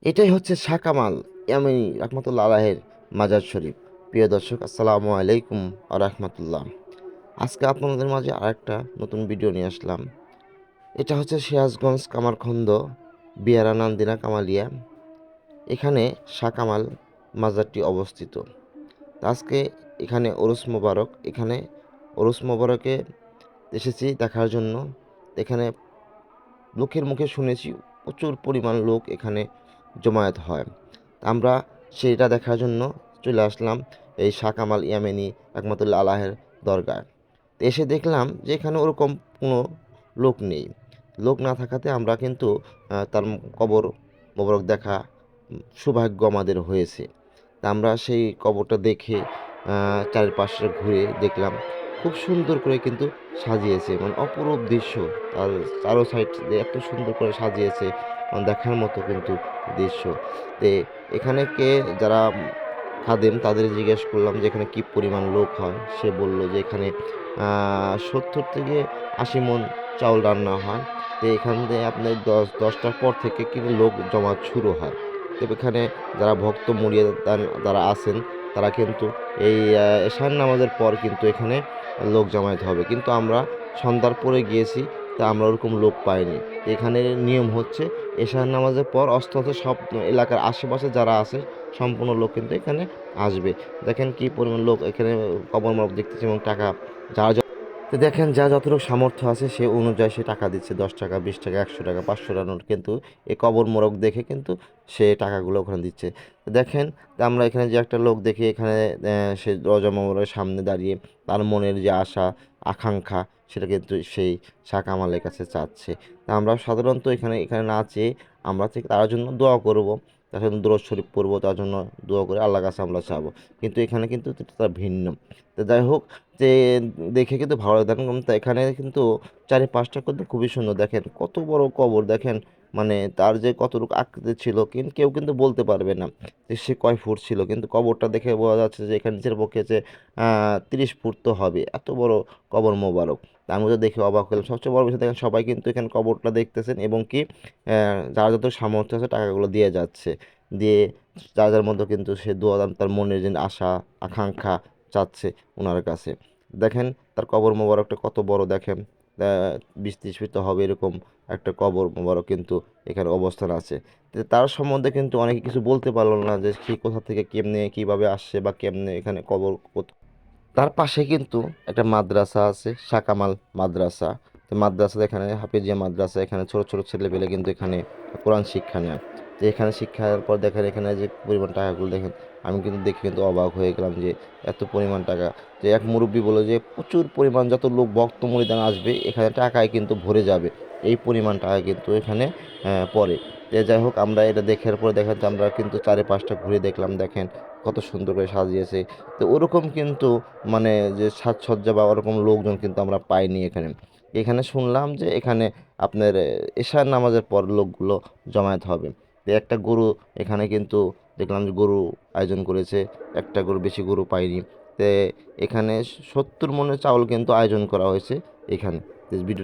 এটাই হচ্ছে শাহ কামাল ইয়ামিনী রহমতুল্লাহ আলাহের মাজার শরীফ। প্রিয় দর্শক, আসসালামু আলাইকুম আ রহমতুল্লাহ। আজকে আপনাদের মাঝে আরেকটা নতুন ভিডিও নিয়ে আসলাম। এটা হচ্ছে সিরাজগঞ্জ কামারখন্দ বিহারা নান্দিনা কামালিয়া, এখানে শাহ কামাল মাজারটি অবস্থিত। আজকে এখানে ওরস মোবারক, এখানে ওরস মোবারকে এসেছি দেখার জন্য। এখানে লোকের মুখে শুনেছি প্রচুর পরিমাণ লোক এখানে জমায়েত হয়। আমরা সেইটা দেখার জন্য চলে আসলাম এই শাহ কামাল ইয়ামিনী রহমতুল্লাহ আলাহের দরগায়। তো এসে দেখলাম যে এখানে ওরকম কোনো লোক নেই। লোক না থাকাতে আমরা কিন্তু তার কবর মোবারক দেখা সৌভাগ্য আমাদের হয়েছে। তা আমরা সেই কবরটা দেখে চারপাশে ঘুরে দেখলাম খুব সুন্দর করে কিন্তু সাজিয়েছে, মানে অপরূপ দৃশ্য। তার চারো সাইড দিয়ে এত সুন্দর করে সাজিয়েছে, মানে দেখার মতো কিন্তু দৃশ্য। তে এখানে যারা খাদেম তাদের জিজ্ঞেস করলাম যে এখানে কী পরিমাণ লোক হয়। সে বলল যে এখানে 70 থেকে 80 মণ চাউল রান্না হয়। তো এখান থেকে আপনার দশটার পর থেকে কিন্তু লোক জমা শুরু হয়। তো এখানে যারা ভক্ত মুরিদ যারা আছেন তারা কিন্তু এই এশার নামাজের পর কিন্তু এখানে লোক জমায়েত হবে, কিন্তু আমরা সন্ধ্যার পরে গিয়েছি, তা আমরা ওরকম লোক পাইনি। এখানে নিয়ম হচ্ছে এশার নামাজের পর অস্তত সব এলাকার আশেপাশে যারা আছে সম্পূর্ণ লোক কিন্তু এখানে আসবে। দেখেন কি পরিমাণ লোক এখানে কবর মোবারক দেখতেছে, এবং টাকা যারা তো দেখেন যা যতটুকু সামর্থ্য আছে সে অনুযায়ী সে টাকা দিচ্ছে, 10 টাকা, 20 টাকা, 100 টাকা, 500 টাকা নোট কিন্তু এই কবর মোড়ক দেখে কিন্তু সে টাকাগুলো ওখানে দিচ্ছে। তো দেখেন আমরা এখানে যে একটা লোক দেখি এখানে সে রজা মোবারকের সামনে দাঁড়িয়ে তার মনের যে আশা আকাঙ্ক্ষা সেটা কিন্তু সেই শাহ কামালের কাছে চাচ্ছে। তা আমরা সাধারণত এখানে এখানে না চেয়ে আমরা ঠিক তার জন্য দোয়া করব, তার জন্য দরুদ শরীফ পড়বো, তার জন্য দোয়া করে আল্লাহর কাছে আমরা চাবো। কিন্তু এখানে কিন্তু তার ভিন্ন। তো যাই হোক, যে দেখে কিন্তু ভালো লাগে। দেখুন তো এখানে কিন্তু চারিপাশটা কিন্তু খুবই সুন্দর। দেখেন কত বড় কবর, দেখেন মানে তার যে কতটুকু আকৃতি ছিল কিন্তু কেউ কিন্তু বলতে পারবে না যে সে কয় ফুট ছিল, কিন্তু কবরটা দেখে বোঝা যাচ্ছে যে এখানে নিচের পক্ষে যে 30 ফুট তো হবে, এত বড় কবর মোবারক। তার মধ্যে দেখে অবাক হলাম। সবচেয়ে বড় বিষয় দেখেন সবাই কিন্তু এখানে কবরটা দেখতেছেন, এবং কি যার যত সামর্থ্য আছে টাকাগুলো দিয়ে যাচ্ছে, দিয়ে যার যার মধ্যে কিন্তু সে দোয়া তার মনের যে আশা আকাঙ্ক্ষা চাচ্ছে ওনার কাছে। দেখেন তার কবর মোবারকটা কত বড়, দেখেন 20-30 ফিট তো হবে এরকম একটা কবর মোবারক কিন্তু এখানে অবস্থান আছে। তো তার সম্বন্ধে কিন্তু অনেকে কিছু বলতে পারলো না যে সে কোথা থেকে কেমনে কিভাবে আসছে বা কেমনে এখানে কবর। তার পাশে কিন্তু একটা মাদ্রাসা আছে, শাহ কামাল মাদ্রাসা। তো মাদ্রাসা এখানে হাফিজিয়া মাদ্রাসা, এখানে ছোট ছোট ছেলেপেলে কিন্তু এখানে কোরআন শিক্ষা নেয়। তো এখানে শিক্ষার পর দেখেন এখানে যে পরিমাণ টাকাগুলো দেখেন, আমি কিন্তু দেখে কিন্তু অবাক হয়ে গেলাম যে এত পরিমাণ টাকা। যে এক মুরব্বী বলে যে প্রচুর পরিমাণ যত লোক ভক্ত মুরিদান আসবে এখানে টাকায় কিন্তু ভরে যাবে, এই পরিমাণ টাকা কিন্তু এখানে পড়ে। তো যাই হোক, আমরা এটা দেখার পরে দেখেন যে আমরা কিন্তু চারিপাশটা ঘুরে দেখলাম, দেখেন কত সুন্দর করে সাজিয়েছে। তো ওরকম কিন্তু মানে যে সাজসজ্জা বা ওরকম লোকজন কিন্তু আমরা পাইনি এখানে। এখানে শুনলাম যে এখানে আপনার এশার নামাজের পর লোকগুলো জমায়েত হবে। তো একটা গরু এখানে কিন্তু দেখলাম যে গরু আয়োজন করেছে, একটা গরু, বেশি গরু পাইনি। তো এখানে 70 মণের চাউল কিন্তু আয়োজন করা হয়েছে এখানে। ভিডিও